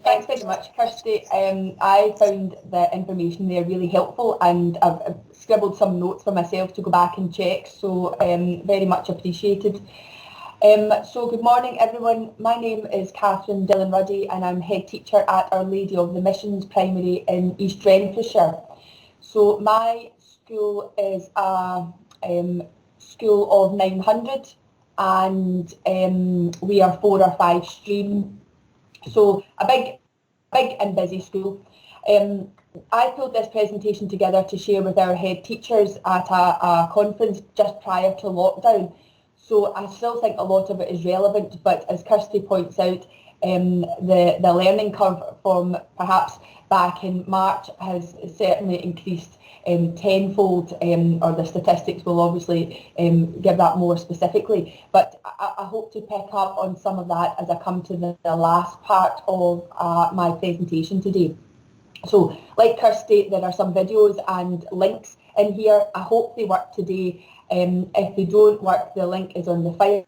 Thanks very much, Kirsty. I found the information there really helpful, and I've scribbled some notes for myself to go back and check, so very much appreciated. So good morning everyone, my name is Catherine Dillon-Ruddy and I'm head teacher at Our Lady of the Missions Primary in East Renfrewshire. So my school is a school of 900 and we are 4 or 5 stream, so a big and busy school. I pulled this presentation together to share with our head teachers at a conference just prior to lockdown. So I still think a lot of it is relevant, but as Kirsty points out, the learning curve from perhaps back in March has certainly increased tenfold, or the statistics will obviously give that more specifically. But I hope to pick up on some of that as I come to the last part of my presentation today. So, like Kirsty, there are some videos and links in here. I hope they work today. If they don't work, the link is on the file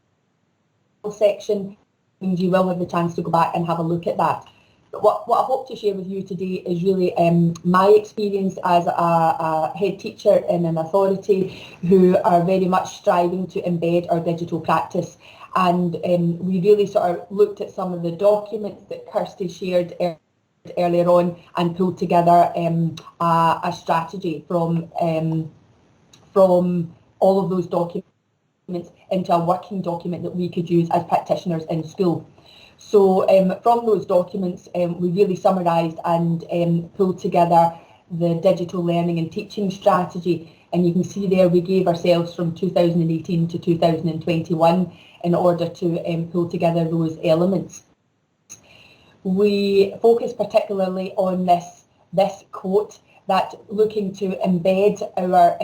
section, means you will have the chance to go back and have a look at that. But what I hope to share with you today is really my experience as a head teacher in an authority who are very much striving to embed our digital practice. And we really sort of looked at some of the documents that Kirsty shared earlier on and pulled together a strategy from all of those documents into a working document that we could use as practitioners in school. So from those documents, we really summarised and pulled together the digital learning and teaching strategy. And you can see there we gave ourselves from 2018 to 2021 in order to pull together those elements. We focus particularly on this quote, that looking to embed our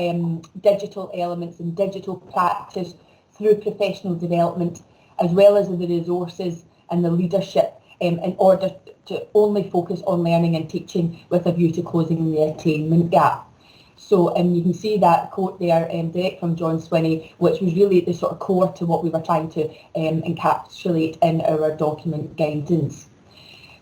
digital elements and digital practice through professional development, as well as the resources and the leadership in order to only focus on learning and teaching with a view to closing the attainment gap. So you can see that quote there direct from John Swinney, which was really the sort of core to what we were trying to encapsulate in our document guidance.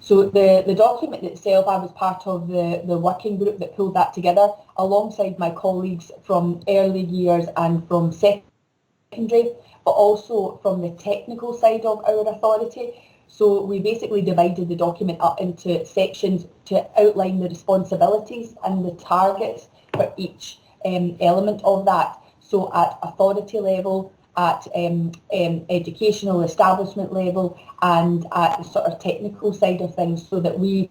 So the document itself, I was part of the working group that pulled that together alongside my colleagues from early years and from secondary, but also from the technical side of our authority. So we basically divided the document up into sections to outline the responsibilities and the targets for each element of that. So at authority level, at educational establishment level, and at the sort of technical side of things, so that we,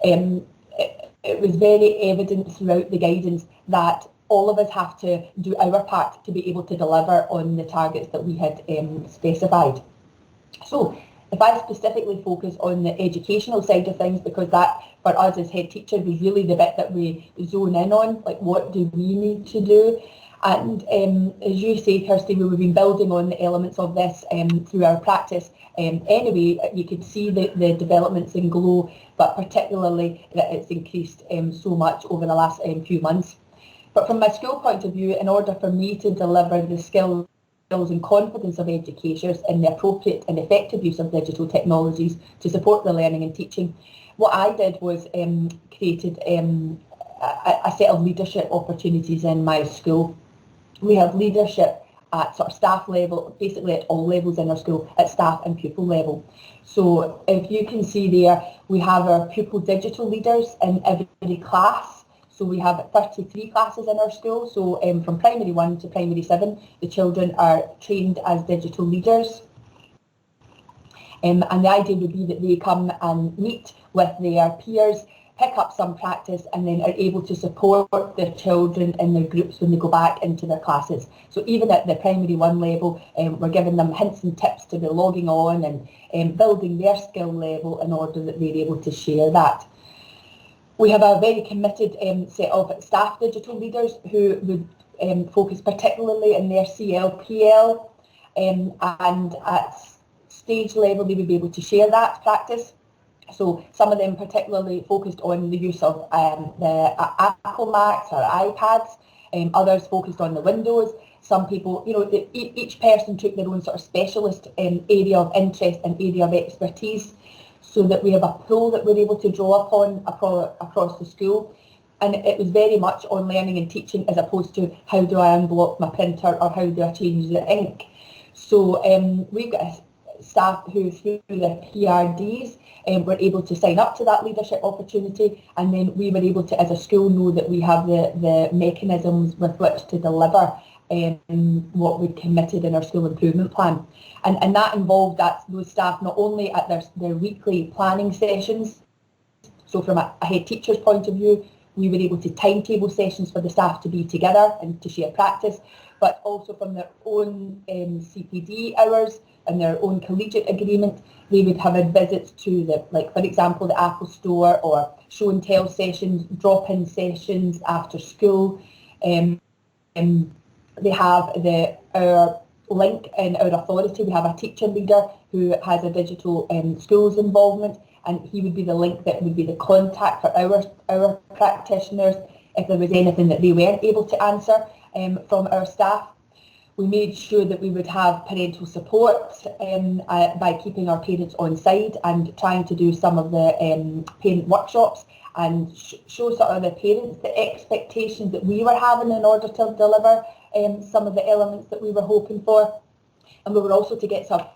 it was very evident throughout the guidance that all of us have to do our part to be able to deliver on the targets that we had specified. So if I specifically focus on the educational side of things, because that for us as head teachers was really the bit that we zone in on, like what do we need to do? And as you say, Kirsty, we've been building on the elements of this through our practice. Anyway, you could see the developments in Glow, but particularly that it's increased so much over the last few months. But from my school point of view, in order for me to deliver the skills and confidence of educators in the appropriate and effective use of digital technologies to support the learning and teaching, what I did was created a set of leadership opportunities in my school. We have leadership at sort of staff level, basically at all levels in our school, at staff and pupil level. So if you can see there, we have our pupil digital leaders in every class. So we have 33 classes in our school. So from primary 1 to primary 7, the children are trained as digital leaders. And the idea would be that they come and meet with their peers, pick up some practice, and then are able to support their children in their groups when they go back into their classes. So even at the primary 1 level, we're giving them hints and tips to be logging on and building their skill level in order that they're able to share that. We have a very committed set of staff digital leaders who would focus particularly in their CLPL, and at stage level they would be able to share that practice. So some of them particularly focused on the use of the Apple Macs or iPads, others focused on the Windows. Some people, each person took their own sort of specialist area of interest and area of expertise. so that we have a pool that we're able to draw upon across the school. And it was very much on learning and teaching as opposed to how do I unblock my printer or how do I change the ink. So we've got staff who through their PRDs were able to sign up to that leadership opportunity, and then we were able to as a school know that we have the mechanisms with which to deliver what we committed in our school improvement plan. And that involved those staff not only at their weekly planning sessions, so from a head teacher's point of view, we were able to timetable sessions for the staff to be together and to share practice, but also from their own CPD hours and their own collegiate agreement, they would have visits to for example, the Apple Store, or show and tell sessions, drop-in sessions after school. They have our link in our authority. We have a teacher leader who has a digital schools involvement, and he would be the link that would be the contact for our practitioners if there was anything that they weren't able to answer from our staff. We made sure that we would have parental support by keeping our parents on side and trying to do some of the parent workshops and show sort of the parents the expectations that we were having in order to deliver some of the elements that we were hoping for. And we were also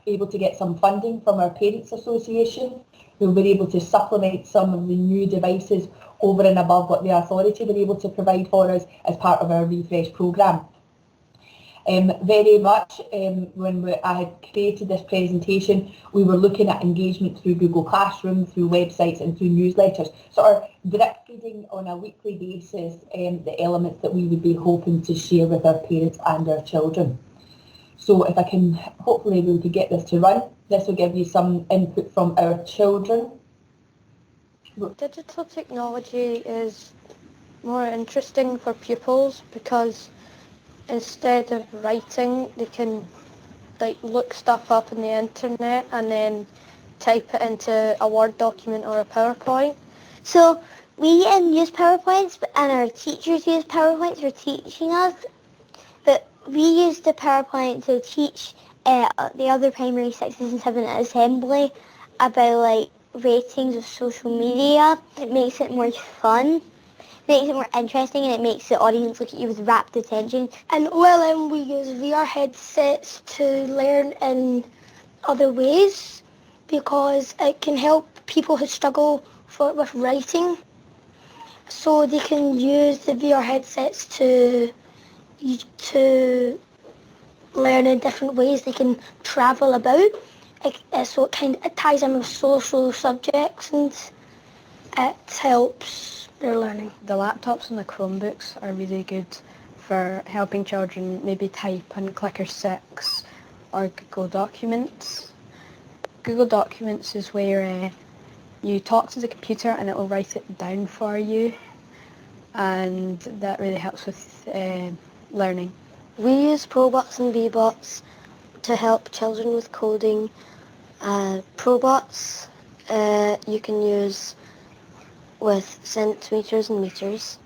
able to get some funding from our Parents Association, who were able to supplement some of the new devices over and above what the authority were able to provide for us as part of our refresh programme. Very much when I had created this presentation, we were looking at engagement through Google Classroom, through websites and through newsletters, sort of drip feeding on a weekly basis the elements that we would be hoping to share with our parents and our children. So if I can, hopefully we could get this to run. This will give you some input from our children. Digital technology is more interesting for pupils because instead of writing, they can look stuff up on the internet and then type it into a Word document or a PowerPoint. So we use PowerPoints, and our teachers use PowerPoints for teaching us. But we use the PowerPoint to teach the other primary 6s and 7 at assembly about ratings of social media. It makes it more fun, makes it more interesting, and it makes the audience look at you with rapt attention. And OLM, we use VR headsets to learn in other ways because it can help people who struggle with writing. So they can use the VR headsets to learn in different ways. They can travel about, so it ties in with social subjects, and it helps their learning. The laptops and the Chromebooks are really good for helping children maybe type on Clicker 6 or Google Documents. Google Documents is where you talk to the computer and it will write it down for you, and that really helps with learning. We use Probots and Bbots to help children with coding. Probots you can use with centimetres and metres,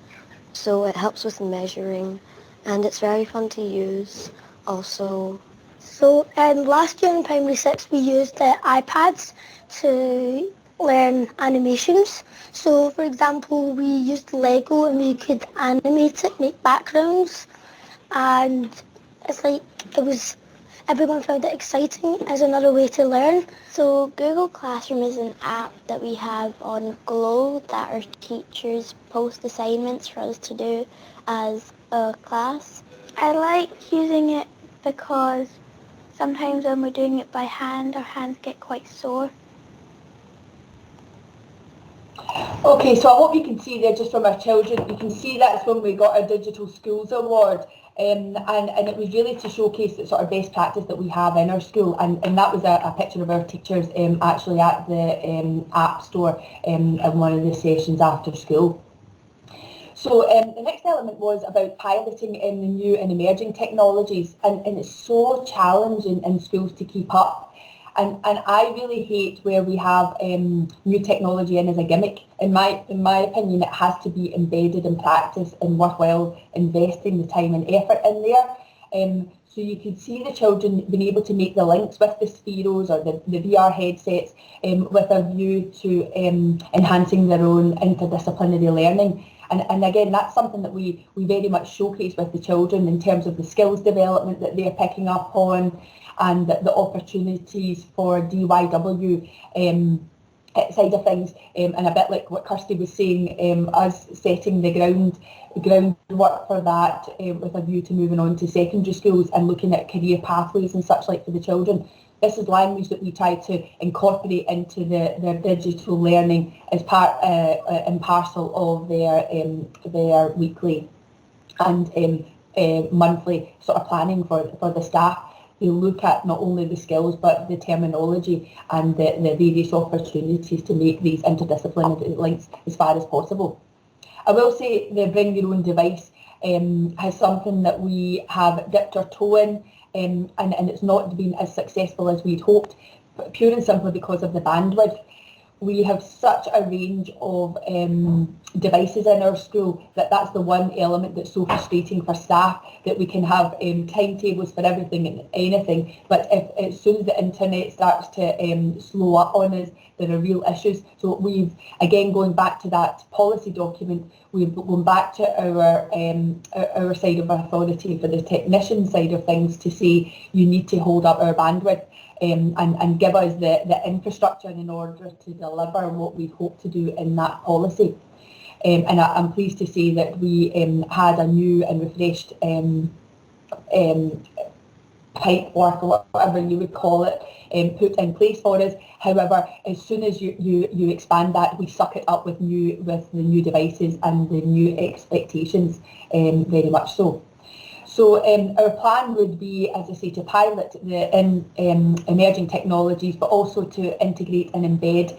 so it helps with measuring, and it's very fun to use also. So last year in Primary 6 we used the iPads to learn animations. So for example, we used Lego and we could animate it, make backgrounds, and everyone found it exciting as another way to learn. So Google Classroom is an app that we have on Glow that our teachers post assignments for us to do as a class. I like using it because sometimes when we're doing it by hand, our hands get quite sore. Okay, so I hope you can see there just from our children, you can see that's when we got our Digital Schools Award. And it was really to showcase the sort of best practice that we have in our school, and that was a picture of our teachers actually at the App Store in one of the sessions after school. So the next element was about piloting in the new and emerging technologies, and it's so challenging in schools to keep up. And I really hate where we have new technology in as a gimmick. In my opinion, it has to be embedded in practice and worthwhile investing the time and effort in there. So you could see the children being able to make the links with the spheros or the VR headsets with a view to enhancing their own interdisciplinary learning. And again, that's something that we very much showcase with the children in terms of the skills development that they're picking up on, and the opportunities for DYW side of things, and a bit like what Kirsty was saying, us setting the groundwork for that with a view to moving on to secondary schools and looking at career pathways and such like for the children. This is language that we try to incorporate into their digital learning as part and parcel of their weekly and monthly sort of planning for the staff. They look at not only the skills but the terminology and the various opportunities to make these interdisciplinary links as far as possible. I will say the bring your own device has something that we have dipped our toe in, and it's not been as successful as we'd hoped, but pure and simply because of the bandwidth. We have such a range of devices in our school that's the one element that's so frustrating for staff, that we can have timetables for everything and anything, but as soon as the internet starts to slow up on us, there are real issues. So we've, again, going back to that policy document, we've gone back to our side of authority for the technician side of things to say you need to hold up our bandwidth and give us the infrastructure in order to deliver what we hope to do in that policy. And I'm pleased to say that we had a new and refreshed pipe work, or whatever you would call it, put in place for us. However, as soon as you expand that, we suck it up with the new devices and the new expectations, very much so. So our plan would be, as I say, to pilot the emerging technologies, but also to integrate and embed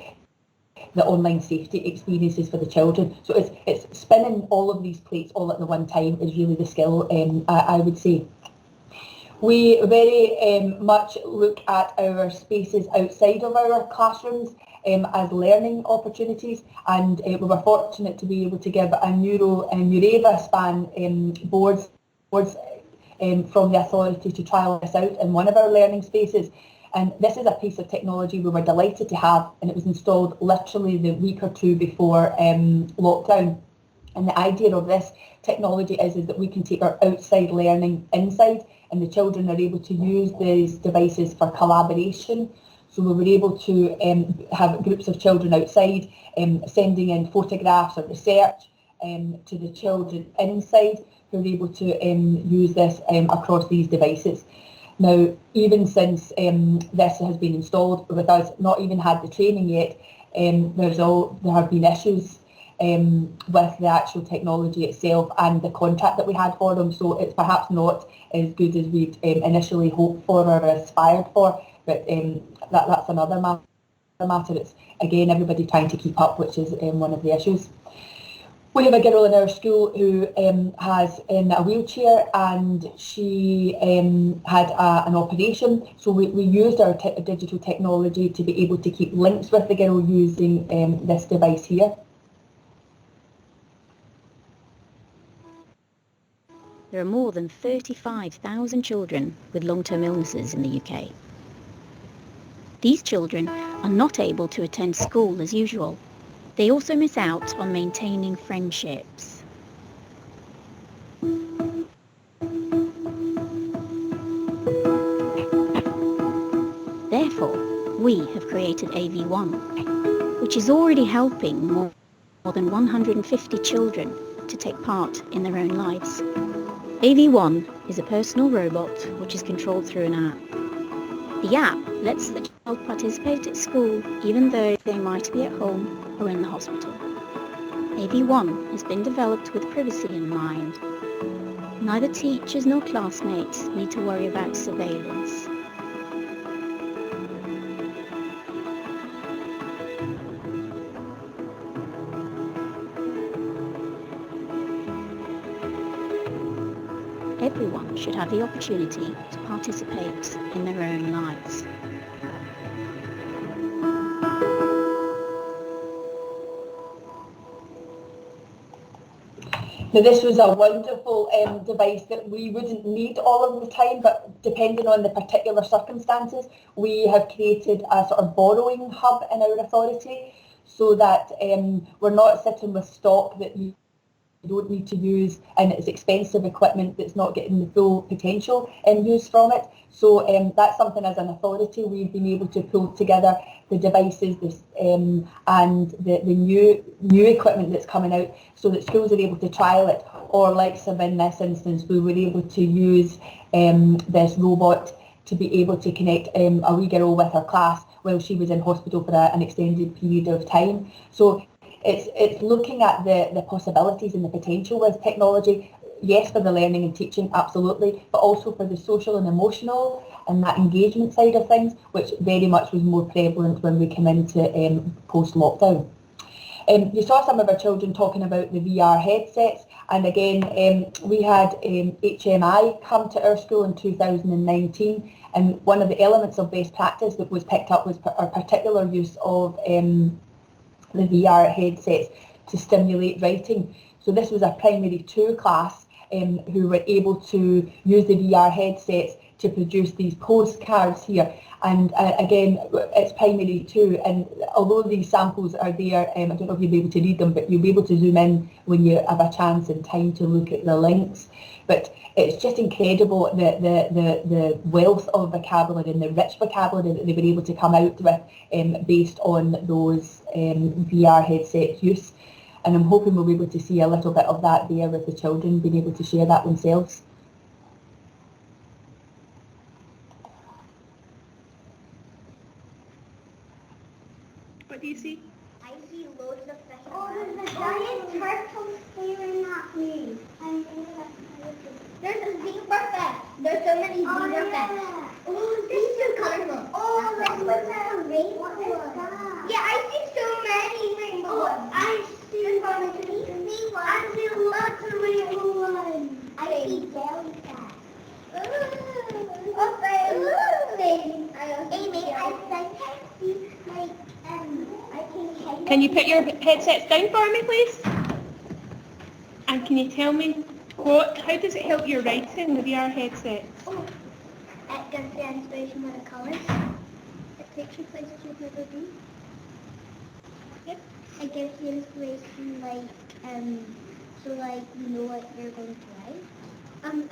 the online safety experiences for the children. So it's spinning all of these plates all at the one time is really the skill, I would say. We very much look at our spaces outside of our classrooms as learning opportunities, and we were fortunate to be able to give a Neureva span boards from the authority to trial this out in one of our learning spaces. And this is a piece of technology we were delighted to have, and it was installed literally the week or two before lockdown. And the idea of this technology is that we can take our outside learning inside, and the children are able to use these devices for collaboration. So we were able to have groups of children outside sending in photographs or research to the children inside, who are able to use this across these devices. Now, even since this has been installed with us, not even had the training yet, there have been issues with the actual technology itself and the contract that we had for them. So it's perhaps not as good as we'd initially hoped for or aspired for, but that's another matter. It's, again, everybody trying to keep up, which is one of the issues. We have a girl in our school who has in a wheelchair, and she had an operation. So we used our digital technology to be able to keep links with the girl using this device here. There are more than 35,000 children with long-term illnesses in the UK. These children are not able to attend school as usual. They also miss out on maintaining friendships. Therefore, we have created AV1, which is already helping more than 150 children to take part in their own lives. AV1 is a personal robot which is controlled through an app. The app lets the child participate at school even though they might be at home or in the hospital. AV1 has been developed with privacy in mind. Neither teachers nor classmates need to worry about surveillance. Everyone should have the opportunity to participate in their own lives. Now this was a wonderful device that we wouldn't need all of the time, but depending on the particular circumstances, we have created a sort of borrowing hub in our authority so that we're not sitting with stock that you don't need to use, and it's expensive equipment that's not getting the full potential use from it. So that's something as an authority we've been able to pull together the devices and the new equipment that's coming out so that schools are able to trial it, or like some in this instance we were able to use this robot to be able to connect a wee girl with her class while she was in hospital for an extended period of time. So it's looking at the possibilities and the potential with technology, yes, for the learning and teaching, absolutely, but also for the social and emotional and that engagement side of things, which very much was more prevalent when we came into post-lockdown. You saw some of our children talking about the VR headsets, and again, we had HMI come to our school in 2019, and one of the elements of best practice that was picked up was our particular use of the VR headsets to stimulate writing. So this was a primary 2 class who were able to use the VR headsets to produce these postcards here. And again, it's primary 2, and although these samples are there, I don't know if you'll be able to read them, but you'll be able to zoom in when you have a chance and time to look at the links. But it's just incredible the wealth of vocabulary and the rich vocabulary that they were able to come out with based on those VR headset use. And I'm hoping we'll be able to see a little bit of that there with the children being able to share that themselves. What do you see? I see loads of fish. Oh, there's a giant turtle staring at me. There's a zebra fish. There's so many zebra fish. Oh, this is so colorful. Oh, this was a rainbow one. Yeah, I see so many rainbow ones. I see lots of rainbow ones. I see jellyfish. Amy, I sometimes see like Can you put your headsets down for me, please? And can you tell me how does it help your writing, the VR headset? Oh, it gives you inspiration with the colours. It takes you places you've never been. Yep. It gives you inspiration, so you know what you're going to write.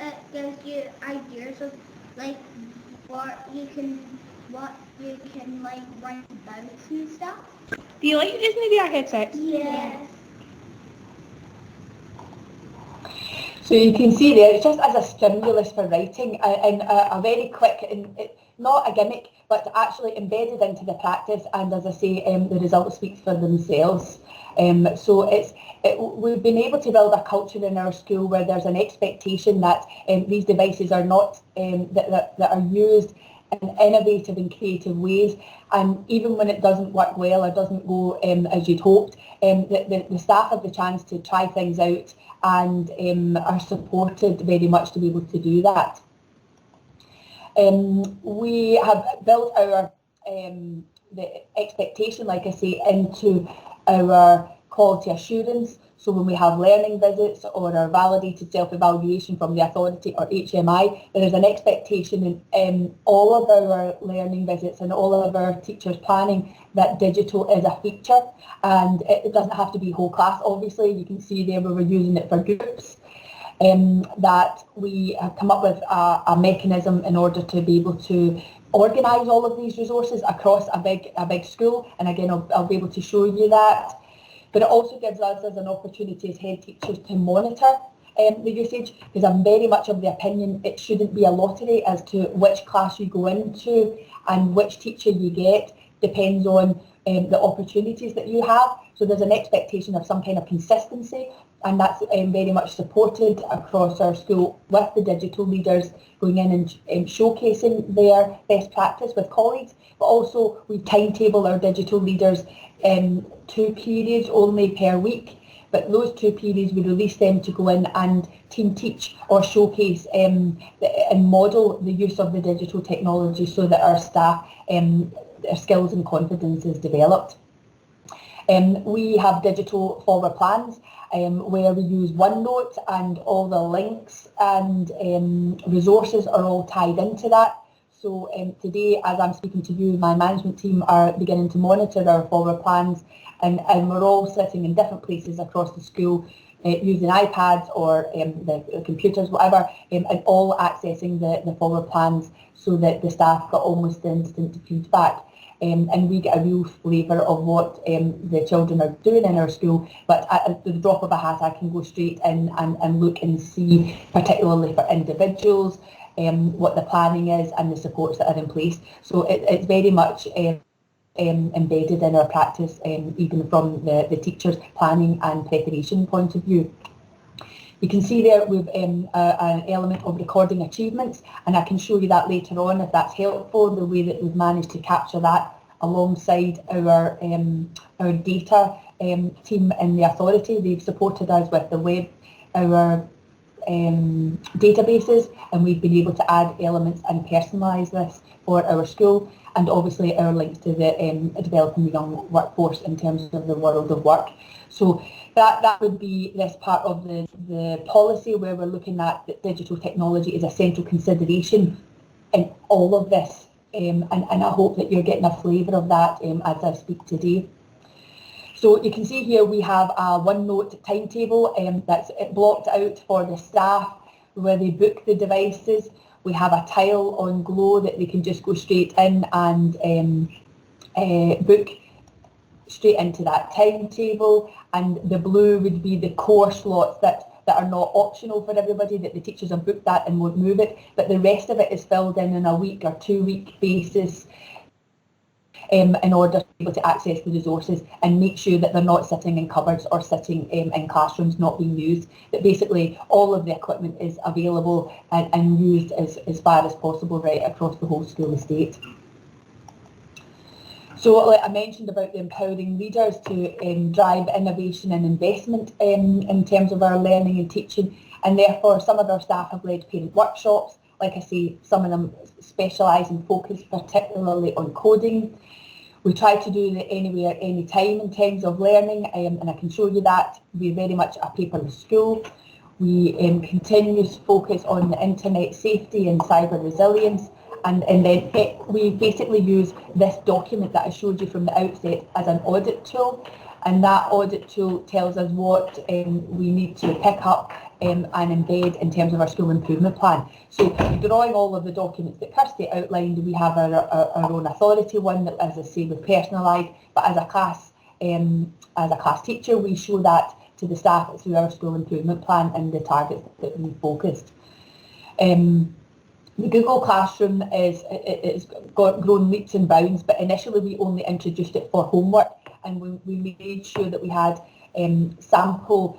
It gives you ideas of what you can write about and stuff. Do you like using the VR headsets? Yes. So you can see there, it's just as a stimulus for writing and a very quick, and not a gimmick, but actually embedded into the practice, and as I say, the results speak for themselves. So we've been able to build a culture in our school where there's an expectation that these devices are not, that are used in innovative and creative ways, and even when it doesn't work well or doesn't go as you'd hoped, the staff have the chance to try things out and are supported very much to be able to do that. We have built our the expectation, like I say, into our quality assurance. So when we have learning visits or our validated self-evaluation from the authority or HMI, there is an expectation in all of our learning visits and all of our teachers' planning that digital is a feature, and it doesn't have to be whole class. Obviously, you can see there where we're using it for groups. That we have come up with a mechanism in order to be able to organise all of these resources across a big school, and again I'll be able to show you that. But it also gives us as an opportunity as head teachers to monitor the usage, because I'm very much of the opinion it shouldn't be a lottery as to which class you go into and which teacher you get. Depends on the opportunities that you have. So there's an expectation of some kind of consistency, and that's very much supported across our school with the digital leaders going in and showcasing their best practice with colleagues. But also we timetable our digital leaders 2 periods only per week, but those 2 periods we release them to go in and team teach or showcase and model the use of the digital technology so that our staff, their skills and confidence is developed. We have digital forward plans where we use OneNote, and all the links and resources are all tied into that. So today, as I'm speaking to you, my management team are beginning to monitor our forward plans, and we're all sitting in different places across the school using iPads or the computers, whatever, and all accessing the forward plans so that the staff got almost instant feedback. And we get a real flavour of what the children are doing in our school, but at the drop of a hat I can go straight in and look and see, particularly for individuals, what the planning is and the supports that are in place. So it's very much embedded in our practice, even from the teachers' planning and preparation point of view. You can see there we've an element of recording achievements, and I can show you that later on if that's helpful, the way that we've managed to capture that alongside our data team in the authority. They've supported us with the web, our databases, and we've been able to add elements and personalise this for our school, and obviously our links to the developing the young workforce in terms of the world of work. So that would be this part of the policy, where we're looking at that digital technology is a central consideration in all of this, and I hope that you're getting a flavour of that as I speak today. So you can see here we have a OneNote timetable that's blocked out for the staff where they book the devices. We have a tile on Glow that they can just go straight in and book straight into that timetable, and the blue would be the core slots that are not optional for everybody, that the teachers have booked that and won't move it, but the rest of it is filled in a week or 2 week basis in order to be able to access the resources and make sure that they're not sitting in cupboards or sitting in classrooms not being used, that basically all of the equipment is available and used as far as possible right across the whole school estate. So like I mentioned about the empowering leaders to drive innovation and investment in terms of our learning and teaching, and therefore some of our staff have led parent workshops. Like I say, some of them specialise and focus particularly on coding. We try to do the anywhere, anytime in terms of learning, and I can show you that. We're very much a paperless school. We continuous focus on the internet safety and cyber resilience, and then we basically use this document that I showed you from the outset as an audit tool, and that audit tool tells us what we need to pick up and embed in terms of our school improvement plan. So drawing all of the documents that Kirsty outlined, we have our own authority one that, as I say, we've personalised, but as a class teacher, we show that to the staff through our school improvement plan and the targets that we focused. The Google Classroom it's grown leaps and bounds, but initially we only introduced it for homework, and we made sure that we had samples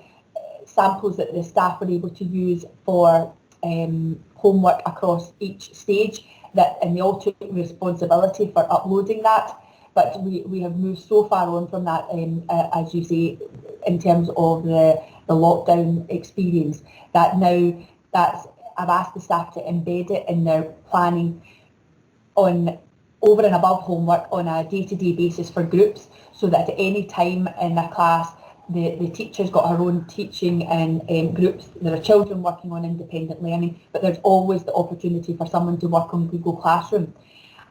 that the staff were able to use for homework across each stage, and they all took responsibility for uploading that. But we have moved so far on from that, as you say, in terms of the lockdown experience, that now I've asked the staff to embed it in their planning on over and above homework on a day-to-day basis for groups, so that at any time in a class the teacher's got her own teaching and groups. There are children working on independent learning, but there's always the opportunity for someone to work on Google Classroom.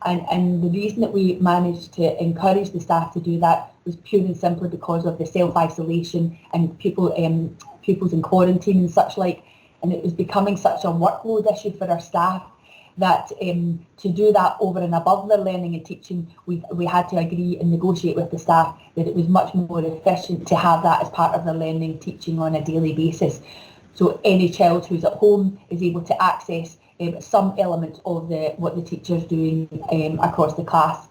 And the reason that we managed to encourage the staff to do that was pure and simply because of the self-isolation and pupils in quarantine and such like, and it was becoming such a workload issue for our staff that to do that over and above their learning and teaching, we had to agree and negotiate with the staff that it was much more efficient to have that as part of their learning and teaching on a daily basis. So any child who's at home is able to access some element of what the teacher's doing across the class.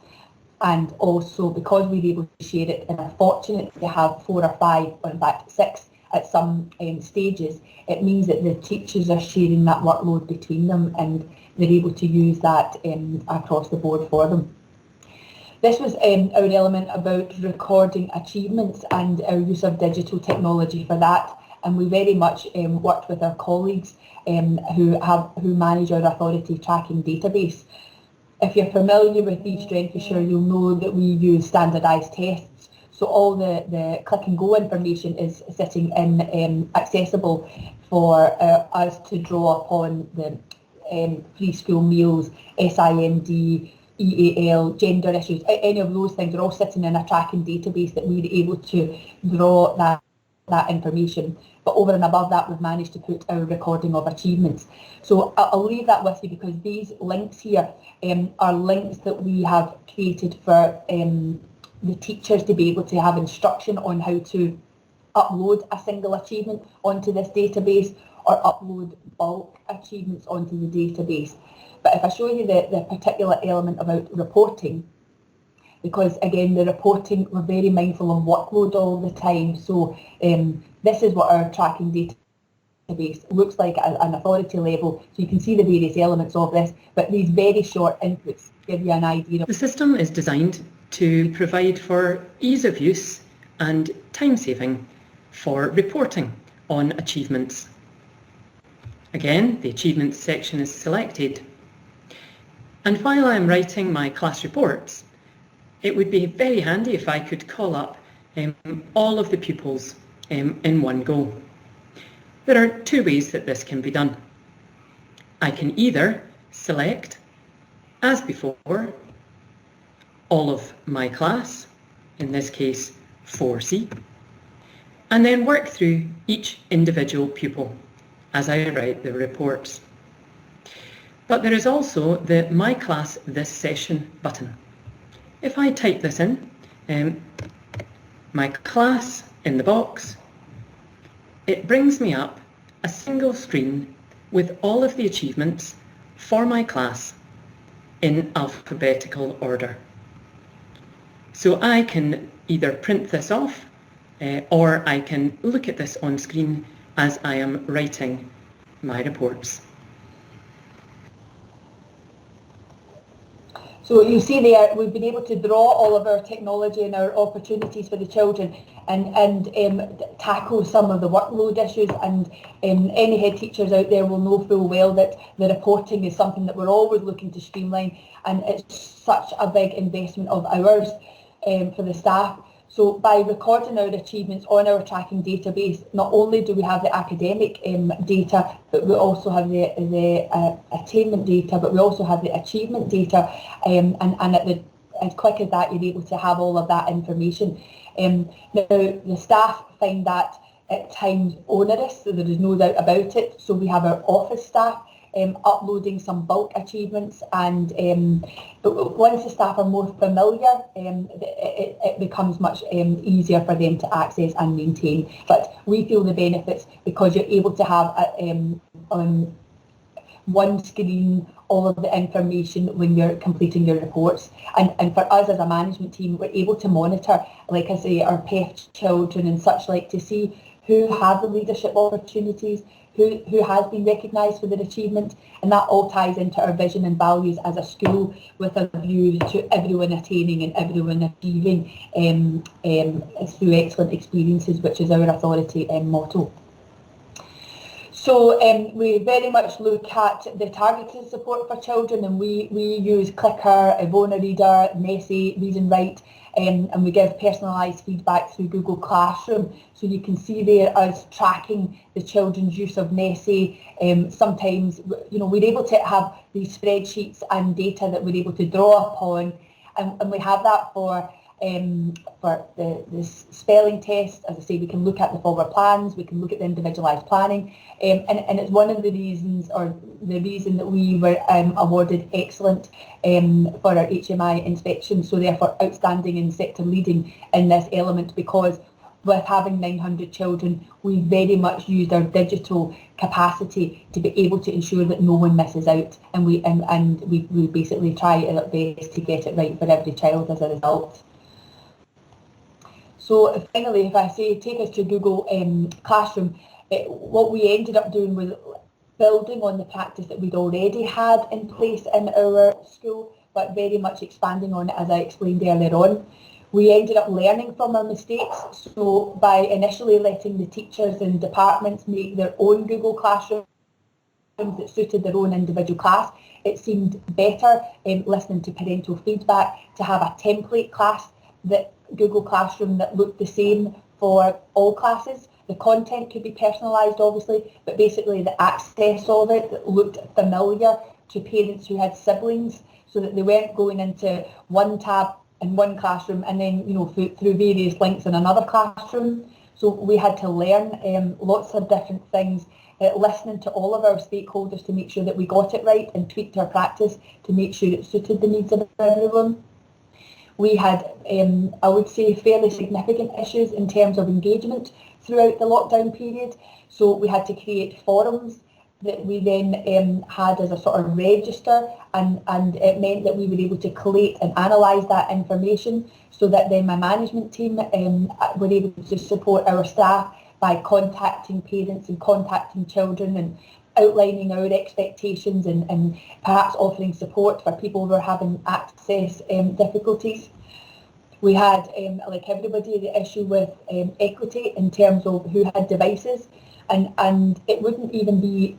And also, because we were able to share it and are fortunate to have 4 or 5, or in fact 6 at some stages, it means that the teachers are sharing that workload between them, and they're able to use that across the board for them. This was our element about recording achievements and our use of digital technology for that, and we very much worked with our colleagues who manage our authority tracking database. If you're familiar with eStrength, you'll know that we use standardised tests. So all the click and go information is sitting in accessible for us to draw upon the free school meals, SIND, EAL, gender issues, any of those things are all sitting in a tracking database that we're able to draw that information. But over and above that, we've managed to put our recording of achievements. So I'll leave that with you, because these links here are links that we have created for the teachers to be able to have instruction on how to upload a single achievement onto this database or upload bulk achievements onto the database. But if I show you the particular element about reporting, because again, the reporting, we're very mindful of workload all the time. So this is what our tracking database looks like at an authority level. So you can see the various elements of this, but these very short inputs give you an idea. The system is designed to provide for ease of use and time saving for reporting on achievements. Again, the achievements section is selected. And while I'm writing my class reports, it would be very handy if I could call up all of the pupils in one go. There are two ways that this can be done. I can either select, as before, all of my class, in this case 4C, and then work through each individual pupil as I write the reports. But there is also the My Class This Session button. If I type this in, my class in the box, it brings me up a single screen with all of the achievements for my class in alphabetical order. So I can either print this off or I can look at this on screen as I am writing my reports. So you see there, we've been able to draw all of our technology and our opportunities for the children and tackle some of the workload issues, and any head teachers out there will know full well that the reporting is something that we're always looking to streamline, and it's such a big investment of hours for the staff. So by recording our achievements on our tracking database, not only do we have the academic data, but we also have the attainment data, but we also have the achievement data, and as quick as that, you're able to have all of that information. Now, the staff find that at times onerous, so there is no doubt about it. So we have our office staff uploading some bulk achievements, and but once the staff are more familiar, it becomes much easier for them to access and maintain. But we feel the benefits because you're able to have on one screen all of the information when you're completing your reports, and for us as a management team, we're able to monitor, like I say, our PEF children and such like, to see who have the leadership opportunities, who has been recognised for their achievement, and that all ties into our vision and values as a school, with a view to everyone attaining and everyone achieving through excellent experiences, which is our authority motto. So we very much look at the targeted support for children, and we use Clicker, Evona Reader, Nessie, Read and Write, and we give personalised feedback through Google Classroom. So you can see there us tracking the children's use of Nessie. Sometimes, we're able to have these spreadsheets and data that we're able to draw upon, and we have that for the spelling test. As I say, we can look at the forward plans, we can look at the individualised planning, and it's one of the reasons, or the reason, that we were awarded excellent for our HMI inspection, so therefore outstanding and sector leading in this element, because with having 900 children, we very much used our digital capacity to be able to ensure that no one misses out, and we basically try our best to get it right for every child as a result. So finally, if I say take us to Google Classroom, what we ended up doing was building on the practice that we'd already had in place in our school, but very much expanding on it, as I explained earlier on. We ended up learning from our mistakes, so by initially letting the teachers and departments make their own Google Classroom that suited their own individual class, it seemed better, listening to parental feedback, to have a template class that Google Classroom that looked the same for all classes. The content could be personalised, obviously, but basically the access of it looked familiar to parents who had siblings, so that they weren't going into one tab in one classroom and then, you know, through various links in another classroom. So we had to learn lots of different things, listening to all of our stakeholders to make sure that we got it right and tweaked our practice to make sure it suited the needs of everyone. We had, I would say, fairly significant issues in terms of engagement throughout the lockdown period. So we had to create forums that we then had as a sort of register, and it meant that we were able to collate and analyse that information, so that then my management team were able to support our staff by contacting parents and contacting children and outlining our expectations and perhaps offering support for people who were having access difficulties. We had, like everybody, the issue with equity in terms of who had devices, and it wouldn't even be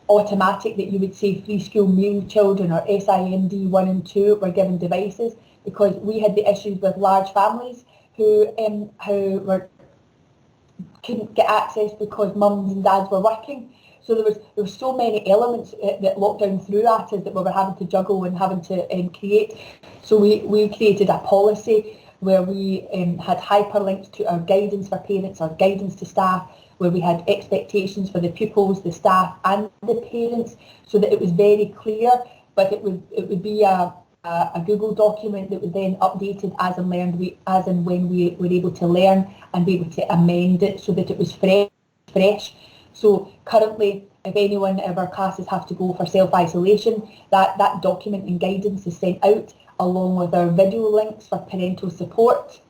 automatic that you would say free school meal children or SIND 1 and 2 were given devices, because we had the issues with large families who couldn't get access because mums and dads were working. So there was so many elements that lockdown threw at us that we were having to juggle and having to create. So we created a policy where we had hyperlinks to our guidance for parents, our guidance to staff, where we had expectations for the pupils, the staff and the parents, so that it was very clear, but it would be a Google document that was then updated as and when we were able to learn and be able to amend it so that it was fresh. So currently, if anyone of our classes have to go for self-isolation, that document and guidance is sent out along with our video links for parental support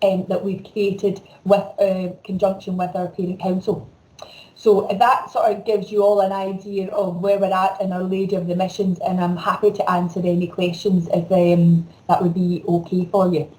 that we've created with conjunction with our parent council. So that sort of gives you all an idea of where we're at in Our Lady of the Missions, and I'm happy to answer any questions if that would be okay for you.